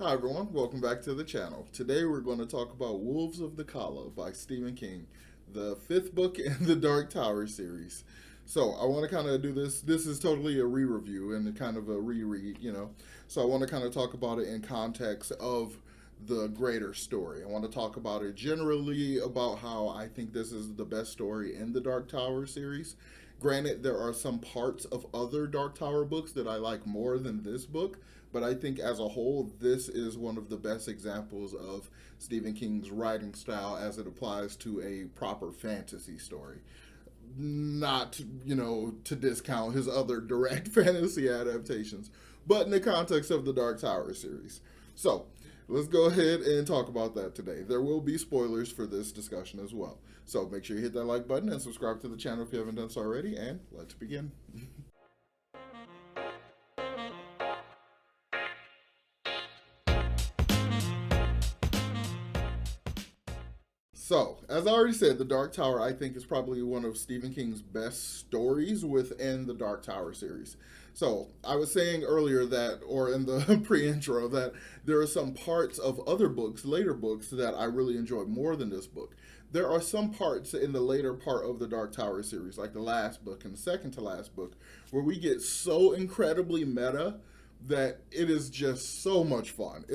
Hi everyone, welcome back to the channel. Today we're going to talk about Wolves of the Calla by Stephen King, the fifth book in the Dark Tower series. So I want to kind of do this. This is totally a re-review and kind of a reread. So I want to kind of talk about it in context of the greater story. I want to talk about it generally about how I think this is the best story in the Dark Tower series. Granted, there are some parts of other Dark Tower books that I like more than this book, but I think as a whole, this is one of the best examples of Stephen King's writing style as it applies to a proper fantasy story. Not, to discount his other direct fantasy adaptations, but in the context of the Dark Tower series. So, let's go ahead and talk about that today. There will be spoilers for this discussion as well. So, make sure you hit that like button and subscribe to the channel if you haven't done so already, and let's begin. So, as I already said, The Dark Tower I think is probably one of Stephen King's best stories within the Dark Tower series. So, I was saying earlier that, or in the pre intro, that there are some parts of other books, later books, that I really enjoy more than this book. There are some parts in the later part of the Dark Tower series, like the last book and the second to last book, where we get so incredibly meta that it is just so much fun.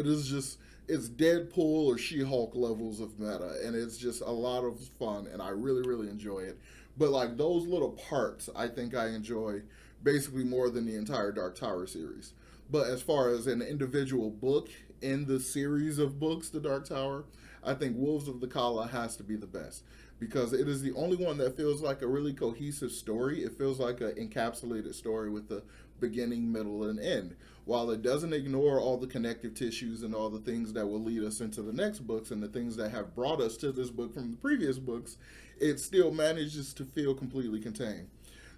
It's Deadpool or She-Hulk levels of meta, and it's just a lot of fun, and I really, really enjoy it. But like those little parts, I think I enjoy basically more than the entire Dark Tower series. But as far as an individual book in the series of books, The Dark Tower, I think Wolves of the Calla has to be the best because it is the only one that feels like a really cohesive story. It feels like an encapsulated story with the beginning, middle, and end. While it doesn't ignore all the connective tissues and all the things that will lead us into the next books and the things that have brought us to this book from the previous books, it still manages to feel completely contained.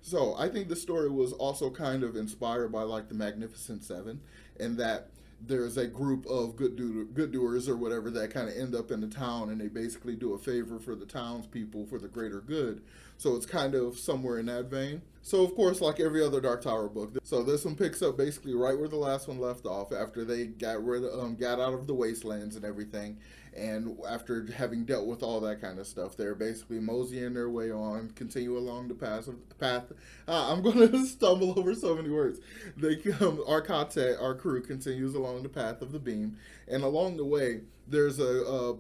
So I think the story was also kind of inspired by like the Magnificent Seven, and that there's a group of good doers or whatever that kind of end up in the town, and they basically do a favor for the townspeople for the greater good. So it's kind of somewhere in that vein. So of course, like every other Dark Tower book, so this one picks up basically right where the last one left off after they got out of the wastelands and everything, and after having dealt with all that kind of stuff, they're basically moseying their way on, continue along the path. I'm gonna stumble over so many words. They come, our crew continues along the path of the beam, and along the way, there's a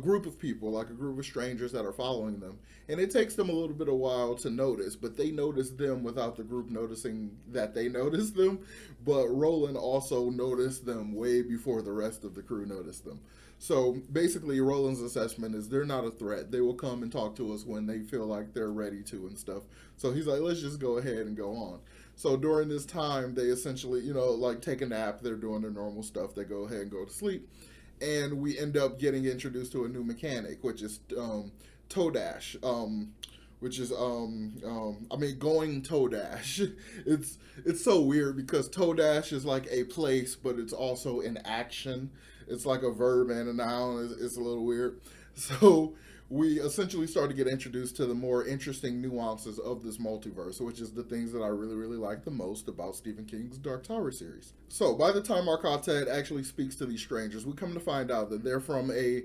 group of people, like a group of strangers that are following them, and it takes them a little bit of while to notice, but they notice them without the group noticing that they noticed them. But Roland also noticed them way before the rest of the crew noticed them. So basically, Roland's assessment is they're not a threat. They will come and talk to us when they feel like they're ready to and stuff. So he's like, let's just go ahead and go on. So during this time, they essentially, like take a nap. They're doing their normal stuff. They go ahead and go to sleep. And we end up getting introduced to a new mechanic, which is Todash. Which is going Todash. It's so weird because Todash is like a place, but it's also an action. It's like a verb and a noun. It's a little weird. So we essentially start to get introduced to the more interesting nuances of this multiverse, which is the things that I really, really like the most about Stephen King's Dark Tower series. So by the time our quartet actually speaks to these strangers, we come to find out that they're from a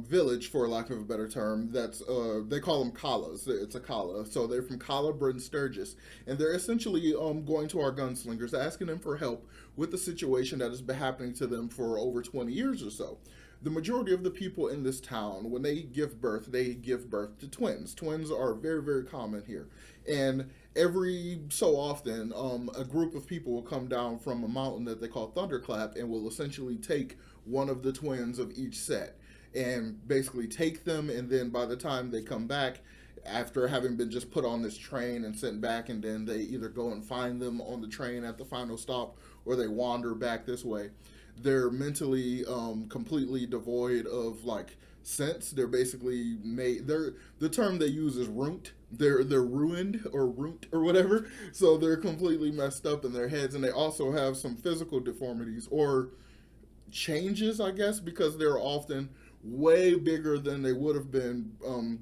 village, for lack of a better term, that's they call them Callas. It's a Calla, so they're from Calla, Bryn Sturgis, and they're essentially going to our gunslingers, asking them for help with the situation that has been happening to them for over 20 years or so. The majority of the people in this town, when they give birth to twins. Twins are very, very common here, and every so often, a group of people will come down from a mountain that they call Thunderclap, and will essentially take one of the twins of each set and basically take them, and then by the time they come back after having been just put on this train and sent back, and then they either go and find them on the train at the final stop or they wander back this way, they're mentally completely devoid of like sense. They're basically made, they're, the term they use is ruined. They're ruined or ruined or whatever, so they're completely messed up in their heads, and they also have some physical deformities or changes, I guess, because they're often way bigger than they would have been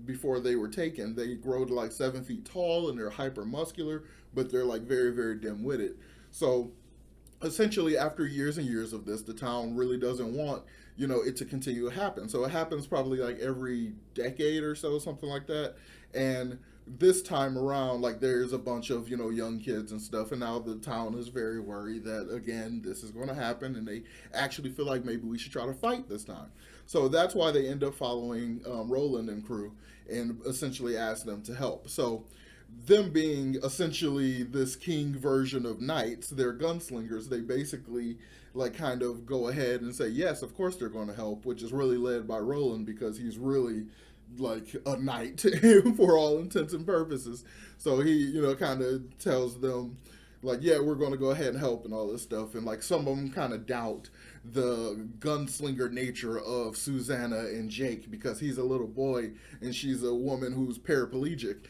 before they were taken. They grow to like 7 feet tall and they're hyper muscular, but they're like very, very dim witted. So essentially after years and years of this, the town really doesn't want it to continue to happen. So it happens probably like every decade or so, something like that. And this time around, like there's a bunch of young kids and stuff, and now the town is very worried that again this is going to happen, and they actually feel like maybe we should try to fight this time. So that's why they end up following Roland and crew and essentially ask them to help. So them being essentially this king version of knights, they're gunslingers. They basically like kind of go ahead and say yes, of course they're going to help, which is really led by Roland because he's really like a knight for all intents and purposes. So he, kind of tells them like, yeah, we're going to go ahead and help and all this stuff. And like some of them kind of doubt the gunslinger nature of Susanna and Jake because he's a little boy and she's a woman who's paraplegic.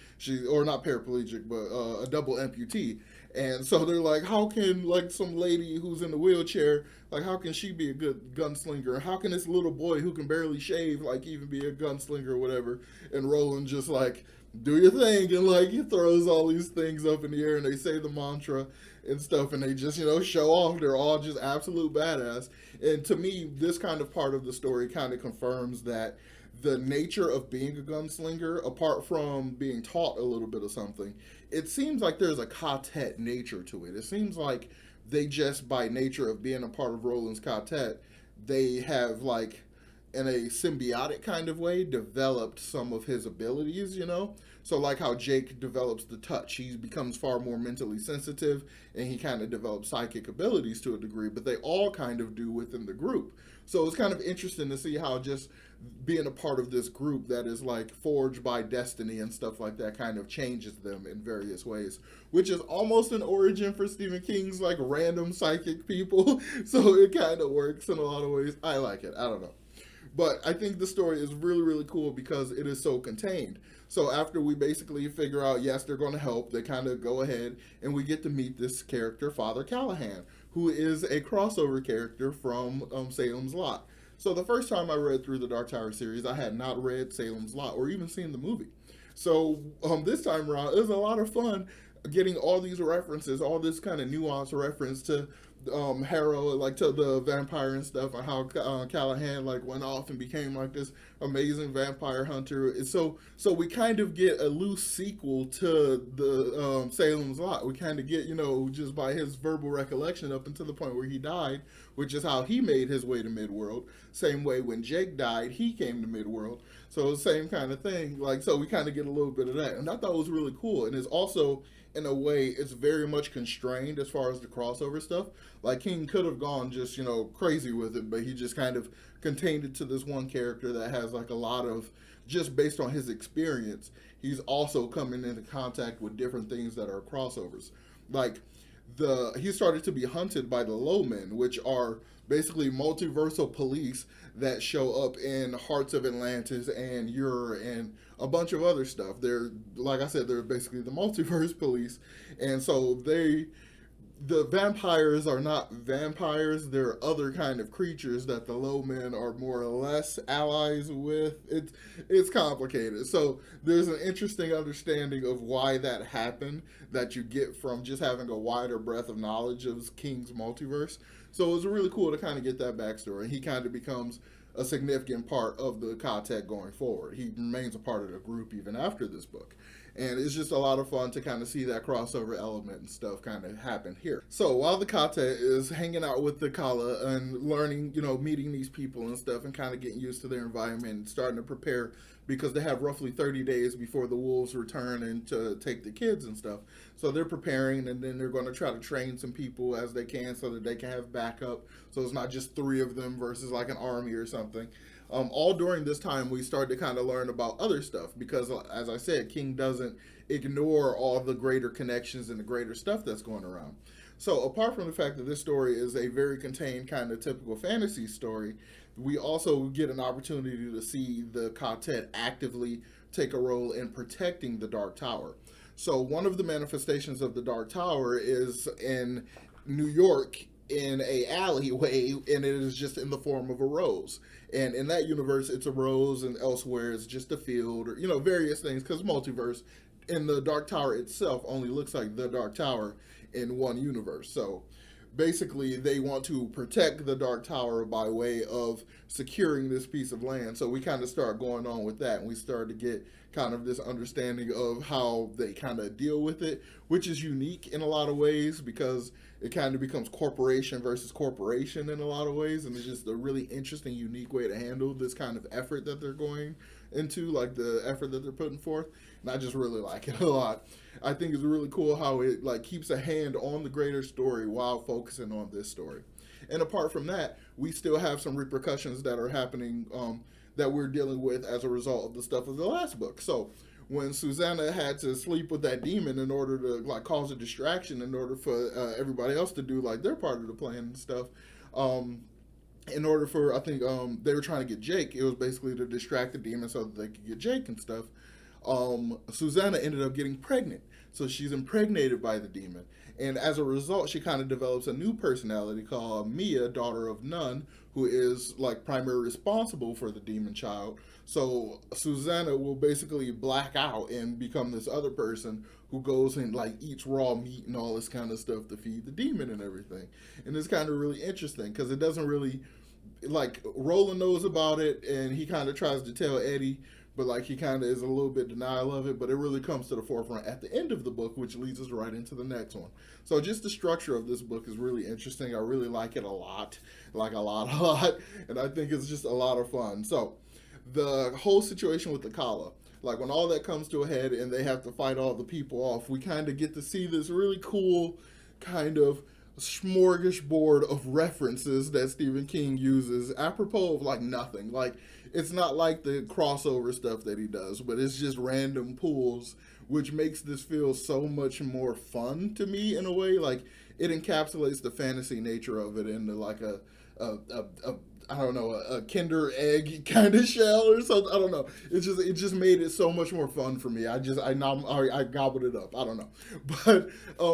Or not paraplegic, but a double amputee. And so they're like, how can like some lady who's in the wheelchair, like how can she be a good gunslinger? How can this little boy who can barely shave like even be a gunslinger or whatever? And Roland just like, do your thing, and like he throws all these things up in the air and they say the mantra and stuff, and they just show off. They're all just absolute badass. And to me, this kind of part of the story kind of confirms that the nature of being a gunslinger, apart from being taught a little bit of something, it seems like there's a quartet nature to it. It seems like they just, by nature of being a part of Roland's quartet, they have like in a symbiotic kind of way developed some of his abilities. So like how Jake develops the touch, he becomes far more mentally sensitive and he kind of develops psychic abilities to a degree, but they all kind of do within the group. So it's kind of interesting to see how just being a part of this group that is like forged by destiny and stuff like that kind of changes them in various ways, which is almost an origin for Stephen King's like random psychic people. So it kind of works in a lot of ways. I like it. I don't know. But I think the story is really, really cool because it is so contained. So after we basically figure out, yes, they're going to help, they kind of go ahead and we get to meet this character, Father Callahan, who is a crossover character from Salem's Lot. So the first time I read through the Dark Tower series, I had not read Salem's Lot or even seen the movie. So this time around, it was a lot of fun getting all these references, all this kind of nuanced reference to Harrow, like to the vampire and stuff, and how Callahan like went off and became like this amazing vampire hunter. And so we kind of get a loose sequel to the Salem's Lot. We kind of get just by his verbal recollection up until the point where he died, which is how he made his way to Midworld. Same way when Jake died, he came to Midworld. So the same kind of thing. Like so, we kind of get a little bit of that, and I thought it was really cool. And it's also in a way, it's very much constrained as far as the crossover stuff. Like King could have gone just crazy with it, but he just kind of contained it to this one character that has like a lot of just based on his experience. He's also coming into contact with different things that are crossovers. Like he started to be hunted by the Lowmen, which are basically multiversal police that show up in Hearts of Atlantis and Ur and a bunch of other stuff. They're like I said, they're basically the multiverse police, and so the vampires are not vampires. They're other kind of creatures that the Lowmen are more or less allies with. It's complicated. So there's an interesting understanding of why that happened that you get from just having a wider breadth of knowledge of King's multiverse. So it was really cool to kind of get that backstory. He kind of becomes a significant part of the quartet going forward. He remains a part of the group even after this book. And it's just a lot of fun to kind of see that crossover element and stuff kind of happen here. So while the quartet is hanging out with the Calla and learning, meeting these people and stuff and kind of getting used to their environment and starting to prepare because they have roughly 30 days before the wolves return and to take the kids and stuff. So they're preparing, and then they're going to try to train some people as they can so that they can have backup. So it's not just 3 of them versus like an army or something. All during this time, we start to kind of learn about other stuff because, as I said, King doesn't ignore all the greater connections and the greater stuff that's going around. So apart from the fact that this story is a very contained kind of typical fantasy story, we also get an opportunity to see the quartet actively take a role in protecting the Dark Tower. So one of the manifestations of the Dark Tower is in New York in a alleyway, and it is just in the form of a rose. And in that universe, it's a rose, and elsewhere it's just a field, or various things, because multiverse. In the Dark Tower itself only looks like the Dark Tower in one universe. So basically they want to protect the Dark Tower by way of securing this piece of land. So we kind of start going on with that, and we start to get kind of this understanding of how they kind of deal with it, which is unique in a lot of ways because it kind of becomes corporation versus corporation in a lot of ways, and it's just a really interesting, unique way to handle this kind of effort that they're going into, like the effort that they're putting forth. And I just really like it a lot. I think it's really cool how it like keeps a hand on the greater story while focusing on this story. And apart from that, we still have some repercussions that are happening that we're dealing with as a result of the stuff of the last book. So when Susanna had to sleep with that demon in order to like cause a distraction, in order for everybody else to do like their part of the plan and stuff, in order for I think they were trying to get Jake. It was basically to distract the demon so that they could get Jake and stuff. Susanna ended up getting pregnant, so she's impregnated by the demon, and as a result, she kind of develops a new personality called Mia, daughter of Nun, who is like primarily responsible for the demon child. So Susanna will basically black out and become this other person who goes and like eats raw meat and all this kind of stuff to feed the demon and everything. And it's kind of really interesting because it doesn't really like Roland knows about it, and he kind of tries to tell Eddie, but like he kind of is a little bit denial of it, but it really comes to the forefront at the end of the book, which leads us right into the next one. So just the structure of this book is really interesting. I really like it a lot, like a lot, and I think it's just a lot of fun. So the whole situation with the Calla, like when all that comes to a head and they have to fight all the people off, we kind of get to see this really cool kind of smorgasbord of references that Stephen King uses apropos of like nothing. Like it's not like the crossover stuff that he does, but it's just random pulls, which makes this feel so much more fun to me in a way. Like it encapsulates the fantasy nature of it into like a I don't know, a Kinder egg kind of shell or something. I don't know. It just made it so much more fun for me. I gobbled it up. I don't know, but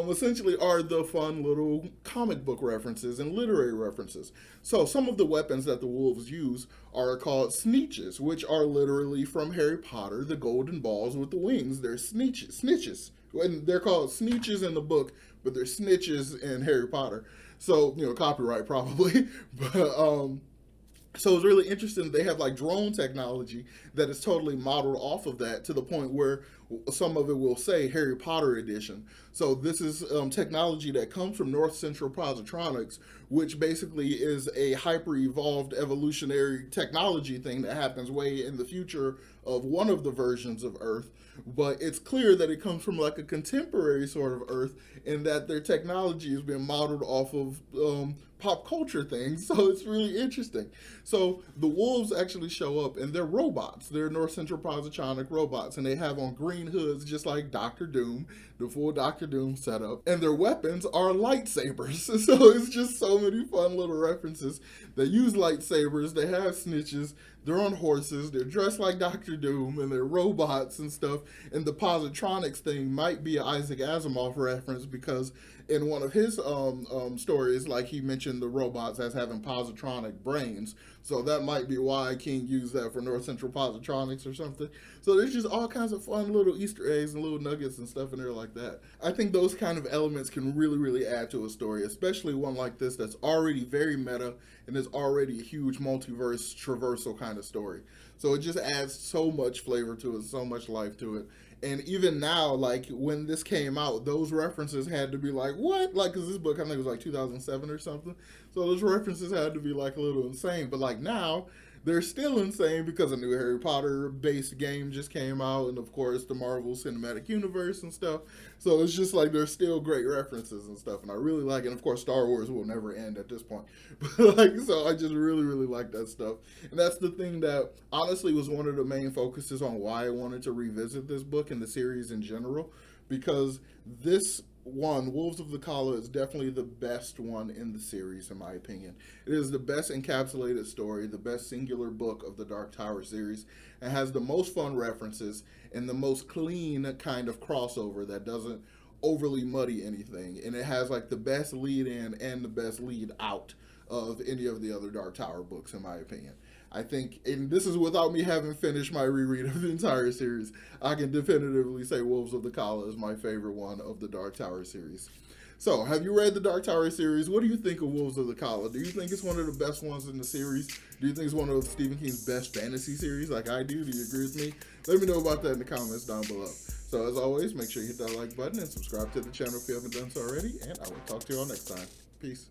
essentially are the fun little comic book references and literary references. So some of the weapons that the wolves use are called sneeches, which are literally from Harry Potter, the golden balls with the wings. They're snitches, and they're called sneeches in the book, but they're snitches in Harry Potter. So copyright probably, but so it's really interesting. They have like drone technology that is totally modeled off of that to the point where some of it will say Harry Potter edition. So this is technology that comes from North Central Positronics, which basically is a hyper-evolved evolutionary technology thing that happens way in the future of one of the versions of Earth. But it's clear that it comes from like a contemporary sort of Earth, and that their technology has been modeled off of pop culture things. So it's really interesting. So the wolves actually show up, and they're robots. They're North Central Positronic robots, and they have on green hoods just like Doctor Doom, the full Doctor Doom setup. And their weapons are lightsabers. So it's just so many fun little references. They use lightsabers. They have snitches. They're on horses. They're dressed like Doctor Doom, and they're robots and stuff. And the positronics thing might be an Isaac Asimov reference because in one of his stories, like he mentioned the robots as having positronic brains. So that might be why King used that for North Central Positronics or something. So there's just all kinds of fun little Easter eggs and little nuggets and stuff in there like that. I think those kind of elements can really, really add to a story, especially one like this that's already very meta and is already a huge multiverse traversal kind of story. So it just adds so much flavor to it, so much life to it. And even now, like when this came out, those references had to be like, what? Like, because this book, I think it was like 2007 or something. So those references had to be like a little insane. But like now, they're still insane because a new Harry Potter based game just came out, and of course the Marvel Cinematic Universe and stuff. So it's just like there's still great references and stuff, and I really like it. And of course Star Wars will never end at this point. But like, so I just really, really like that stuff. And that's the thing that honestly was one of the main focuses on why I wanted to revisit this book and the series in general, because this one, Wolves of the Calla, is definitely the best one in the series, in my opinion. It is the best encapsulated story, the best singular book of the Dark Tower series, and has the most fun references and the most clean kind of crossover that doesn't overly muddy anything. And it has like the best lead in and the best lead out of any of the other Dark Tower books, in my opinion. I think, and this is without me having finished my reread of the entire series, I can definitively say Wolves of the Calla is my favorite one of the Dark Tower series. So, have you read the Dark Tower series? What do you think of Wolves of the Calla? Do you think it's one of the best ones in the series? Do you think it's one of Stephen King's best fantasy series like I do? Do you agree with me? Let me know about that in the comments down below. So, as always, make sure you hit that like button and subscribe to the channel if you haven't done so already. And I will talk to you all next time. Peace.